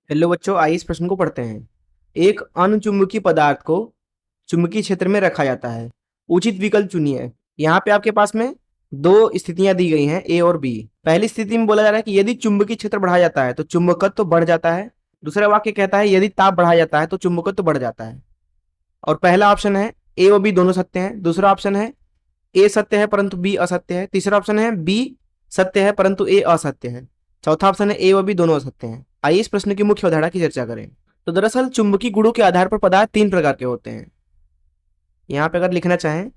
Hello बच्चों, आइए इस प्रश्न को पढ़ते हैं। एक अनुचुंबकीय पदार्थ को चुंबकीय क्षेत्र में रखा जाता है। उचित विकल्प चुनिए। यहाँ पे आपके पास में दो स्थितियां दी गई हैं, ए और बी। पहली स्थिति में बोला जा रहा है कि यदि चुंबकीय क्षेत्र बढ़ाया जाता है तो चुंबकत्व तो बढ़ जाता है। दूसरा वाक्य कहता है यदि ताप बढ़ाया जाता है तो चुंबकत्व तो बढ़ जाता है। और पहला ऑप्शन है ए और बी दोनों सत्य है। दूसरा ऑप्शन है ए सत्य है परंतु बी असत्य है। तीसरा ऑप्शन है बी सत्य है परंतु ए असत्य है। चौथा ऑप्शन है ए और बी दोनों असत्य हैं। आइए इस प्रश्न की मुख्य अवधारणा की चर्चा करें। तो दरअसल चुंबकीय गुणों के आधार पर पदार्थ तीन प्रकार के होते हैं। यहाँ पे अगर लिखना चाहें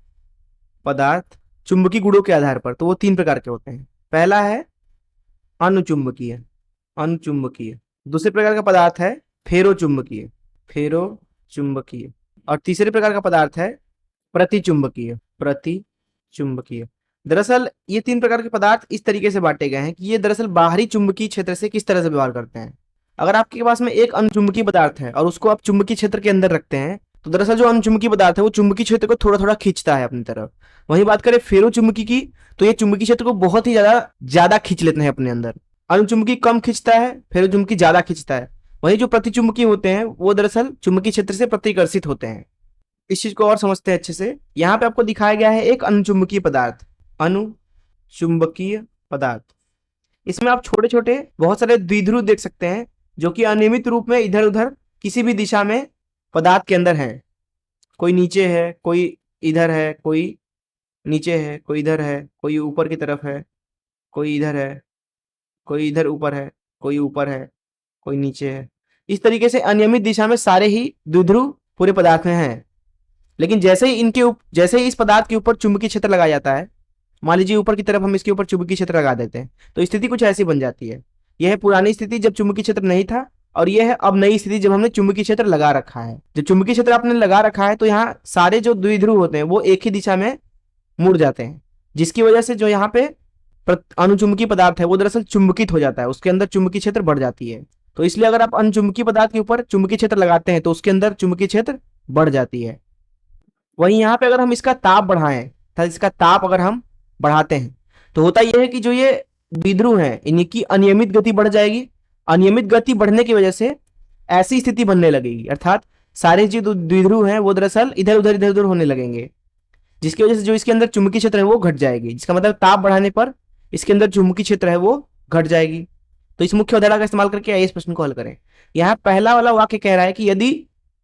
पदार्थ चुंबकीय गुणों के आधार पर तो वो तीन प्रकार के होते हैं। पहला है अनुचुंबकीय, अनुचुंबकीय। दूसरे प्रकार का पदार्थ है फेरोचुंबकीय, फेरोचुंबकीय। और तीसरे प्रकार का पदार्थ है प्रतिचुंबकीय, प्रतिचुंबकीय। दरअसल ये तीन प्रकार के पदार्थ इस तरीके से बांटे गए हैं कि ये दरअसल बाहरी चुंबकीय क्षेत्र से किस तरह से व्यवहार करते हैं। अगर आपके पास में एक अनुचुंबकीय पदार्थ है और उसको आप चुंबकीय क्षेत्र के अंदर रखते हैं तो दरअसल जो अनुचुंबकीय पदार्थ है वो चुंबकीय क्षेत्र को थोड़ा थोड़ा खींचता है अपनी तरफ। वहीं बात करें फेरोचुंबकीय की तो ये चुंबकीय क्षेत्र को बहुत ही ज्यादा ज्यादा खींच लेते हैं अपने अंदर। अनुचुंबकीय कम खींचता है, फेरोचुंबकीय ज्यादा खींचता है। वहीं जो प्रतिचुंबकीय होते हैं वो दरअसल चुंबकीय क्षेत्र से प्रतिकर्षित होते हैं। इस चीज को और समझते हैं अच्छे से। यहाँ पे आपको दिखाया गया है एक अनुचुंबकीय पदार्थ, अनुचुंबकीय पदार्थ। इसमें आप छोटे छोटे बहुत सारे द्विध्रुव देख सकते हैं जो कि अनियमित रूप में इधर उधर किसी भी दिशा में पदार्थ के अंदर है। कोई नीचे है, कोई इधर है, कोई नीचे है, कोई इधर है, कोई ऊपर की तरफ है, कोई इधर है, कोई इधर ऊपर है, कोई ऊपर है, कोई नीचे है। इस तरीके से अनियमित दिशा में सारे ही द्विध्रुव पूरे पदार्थ में हैं। लेकिन जैसे ही इस पदार्थ के ऊपर चुंबकीय क्षेत्र लगाया जाता है, मान लीजिए ऊपर की तरफ हम इसके ऊपर चुंबकीय क्षेत्र लगा देते हैं तो स्थिति कुछ ऐसी बन जाती है। यह है पुरानी स्थिति जब चुंबकीय क्षेत्र नहीं था, और यह है अब नई स्थिति जब हमने चुंबकीय क्षेत्र लगा रखा है। जब चुंबकीय क्षेत्र आपने लगा रखा है तो यहाँ सारे जो द्विध्रुव होते हैं वो एक ही दिशा में मुड़ जाते हैं, जिसकी वजह से जो यहाँ पे अनुचुंबकीय पदार्थ है वो दरअसल चुंबकित हो जाता है, उसके अंदर चुंबकीय क्षेत्र बढ़ जाती है। तो इसलिए अगर आप अनुचुंबकीय पदार्थ के ऊपर चुंबकीय क्षेत्र लगाते हैं तो उसके अंदर चुंबकीय क्षेत्र बढ़ जाती है। वहीं यहाँ पे अगर हम इसका ताप बढ़ाएं, तो इसका ताप अगर हम बढ़ाते हैं तो होता यह है कि जो ये द्विध्रुव है इनकी अनियमित गति बढ़ जाएगी। अनियमित गति बढ़ने की वजह से ऐसी स्थिति बनने लगेगी, अर्थात सारे जो द्विध्रुव हैं वो दरअसल इधर उधर होने लगेंगे, जिसकी वजह से जो इसके अंदर चुंबकीय क्षेत्र है वो घट जाएगी। जिसका मतलब ताप बढ़ाने पर इसके अंदर चुंबकीय क्षेत्र है वो घट जाएगी। तो इस मुख्य अवधारणा का इस्तेमाल करके आइए इस प्रश्न को हल करें। यहाँ पहला वाला वाक्य कह रहा है कि यदि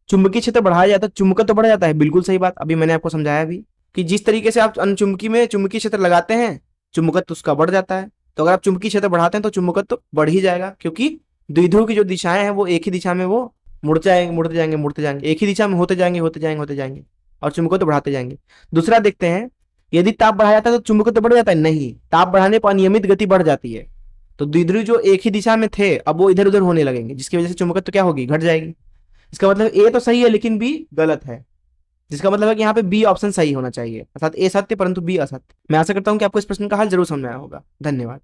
चुंबकीय क्षेत्र बढ़ाया जाता है चुंबकत्व तो बढ़ जाता है। बिल्कुल सही बात, अभी मैंने आपको समझाया भी कि जिस तरीके से आप अनुचुंबकीय में चुंबकीय क्षेत्र लगाते हैं चुंबकत्व उसका बढ़ जाता है। तो अगर आप चुंबकीय क्षेत्र बढ़ाते हैं तो चुंबकत्व तो बढ़ ही जाएगा, क्योंकि द्विध्रुव की जो दिशाएं हैं वो एक ही दिशा में वो मुड़ते जाएंगे मुड़ते जाएंगे मुड़ते जाएंगे, एक ही दिशा में होते जाएंगे होते जाएंगे होते जाएंगे और चुंबकत्व तो बढ़ाते जाएंगे। दूसरा देखते हैं, यदि ताप बढ़ाया जाता है तो चुंबकत्व तो बढ़ जाता है। नहीं, ताप बढ़ाने पर अनियमित गति बढ़ जाती है। तो द्विध्रुव जो एक ही दिशा में थे अब वो इधर उधर होने लगेंगे, जिसकी वजह से चुंबकत्व क्या होगी, घट जाएगी। इसका मतलब ए तो सही है लेकिन बी गलत है, जिसका मतलब है कि यहाँ पे बी ऑप्शन सही होना चाहिए, अर्थात ए सत्य परंतु बी असत्य। मैं आशा करता हूं कि आपको इस प्रश्न का हल जरूर समझ में आया होगा। धन्यवाद।